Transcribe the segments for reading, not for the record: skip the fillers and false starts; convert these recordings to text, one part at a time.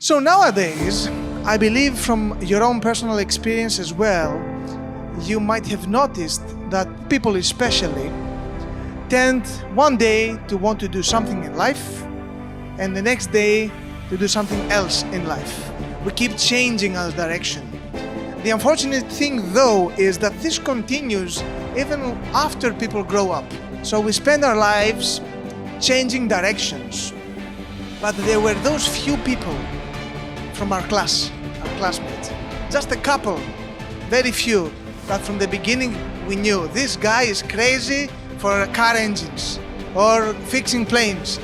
So nowadays, I believe from your own personal experience as well, you might have noticed that people especially tend one day to want to do something in life and the next day to do something else in life. We keep changing our direction. The unfortunate thing though is that this continues even after people grow up. So we spend our lives changing directions. But there were those few people from our class, our classmates, just a couple, very few, that from the beginning we knew this guy is crazy for car engines or fixing planes.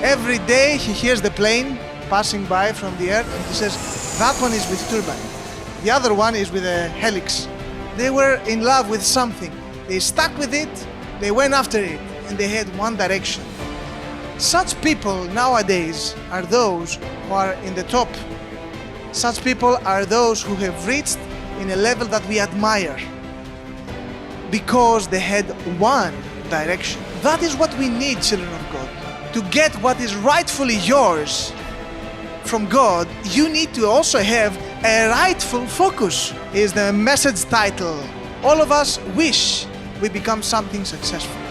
Every day he hears the plane passing by from the earth and he says, that one is with turbine, the other one is with a helix. They were in love with something. They stuck with it, they went after it, and they had one direction. Such people nowadays are those who are in the top. Such people are those who have reached in a level that we admire because they had one direction. That is what we need, children of God. To get what is rightfully yours from God, you need to also have a rightful focus, is the message title. All of us wish we become something successful.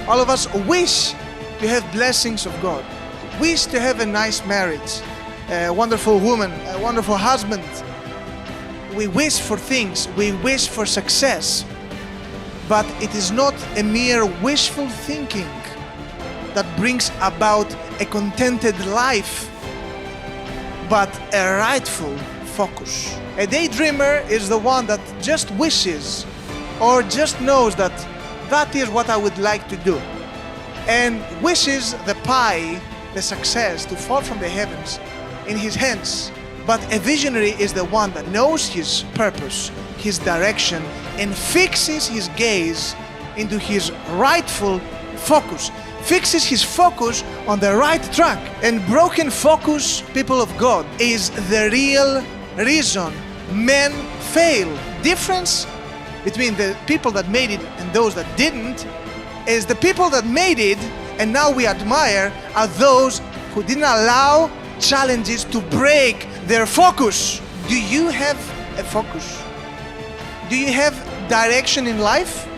All of us wish to have blessings of God, wish to have a nice marriage, a wonderful woman, a wonderful husband. We wish for things, we wish for success, but it is not a mere wishful thinking that brings about a contented life, but a rightful focus. A daydreamer is the one that just wishes or just knows that that is what I would like to do, and wishes the pie, the success, to fall from the heavens in his hands. But a visionary is the one that knows his purpose, his direction, and fixes his gaze into his rightful focus, fixes his focus on the right track. And broken focus, people of God, is the real reason men fail. Difference between the people that made it and those that didn't is the people that made it and now we admire are those who didn't allow challenges to break their focus. Do you have a focus? Do you have direction in life?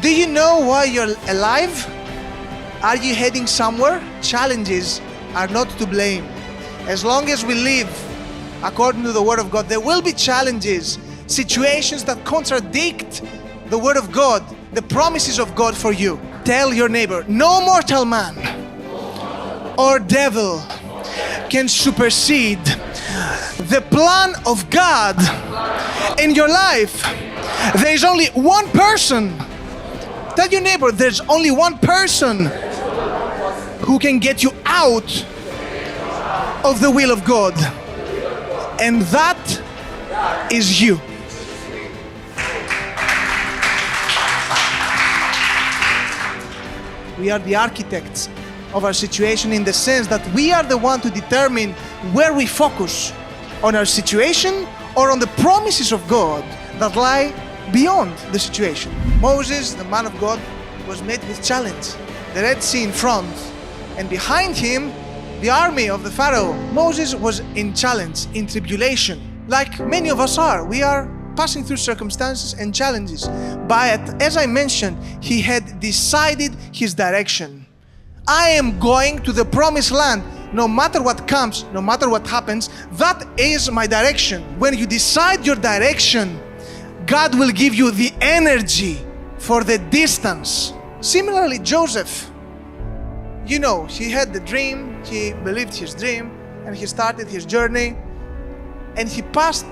Do you know why you're alive? Are you heading somewhere? Challenges are not to blame. As long as we live according to the Word of God, there will be challenges, situations that contradict the Word of God, the promises of God for you. Tell your neighbor, no mortal man or devil can supersede the plan of God in your life. There is only one person. Tell your neighbor, there's only one person who can get you out of the will of God, and that is you. We are the architects of our situation in the sense that we are the one to determine where we focus, on our situation or on the promises of God that lie beyond the situation. Moses, the man of God, was met with challenge. The Red Sea in front, and behind him, the army of the Pharaoh. Moses was in challenge, in tribulation, like many of us are. We are passing through circumstances and challenges. But as I mentioned, he had decided his direction. I am going to the promised land. No matter what comes, no matter what happens, that is my direction. When you decide your direction, God will give you the energy for the distance. Similarly, Joseph, you know, he had the dream, he believed his dream, and he started his journey, and he passed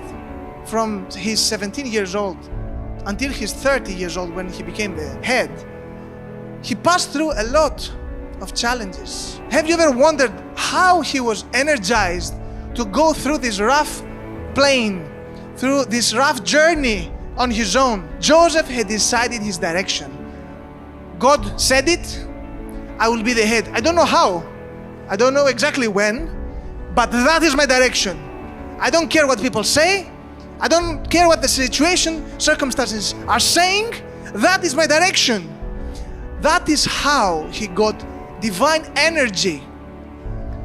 from his 17 years old until his 30 years old when he became the head. He passed through a lot of challenges. Have you ever wondered how he was energized to go through this rough plain, through this rough journey on his own? Joseph had decided his direction. God said it, I will be the head. I don't know how, I don't know exactly when, but that is my direction. I don't care what people say, I don't care what the circumstances are saying, that is my direction. That is how he got divine energy,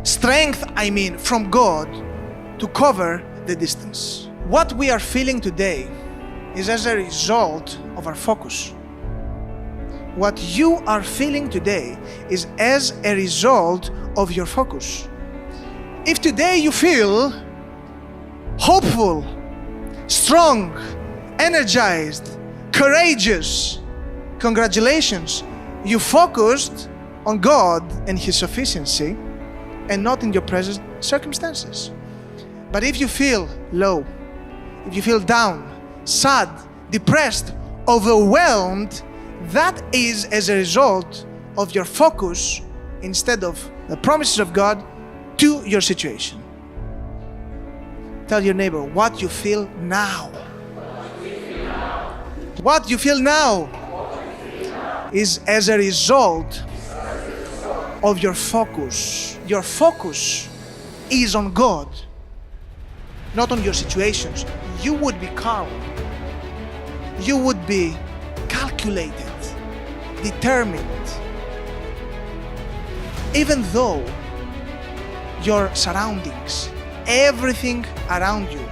strength, from God to cover the distance. What we are feeling today is as a result of our focus. What you are feeling today is as a result of your focus. If today you feel hopeful, strong, energized, courageous, congratulations, you focused on God and His sufficiency and not in your present circumstances. But if you feel low, if you feel down, sad, depressed, overwhelmed, that is as a result of your focus instead of the promises of God to your situation. Tell your neighbor what you feel now. What you feel now is as a result of your focus. Your focus is on God, not on your situations. You would be calm. You would be calculated, determined. Even though your surroundings, everything around you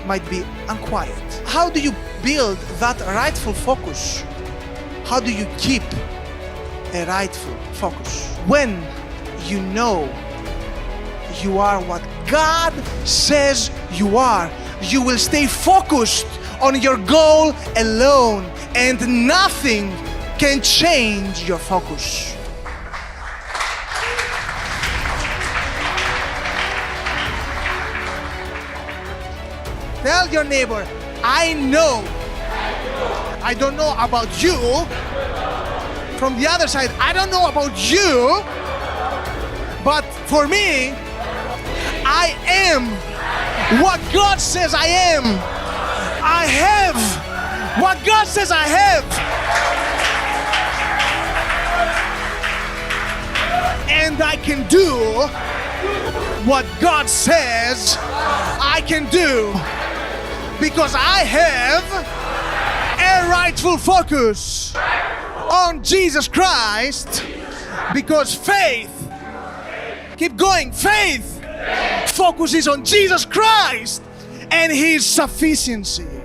might be unquiet. How do you build that rightful focus? How do you keep a rightful focus? When you know you are what God says you are, you will stay focused on your goal alone, and nothing can change your focus. Tell your neighbor, I know. I don't know about you. From the other side, I don't know about you. But for me, I am what God says I am. I have what God says I have. And I can do what God says I can do. Because I have a rightful focus on Jesus Christ. Because faith, keep going, faith focuses on Jesus Christ and His sufficiency.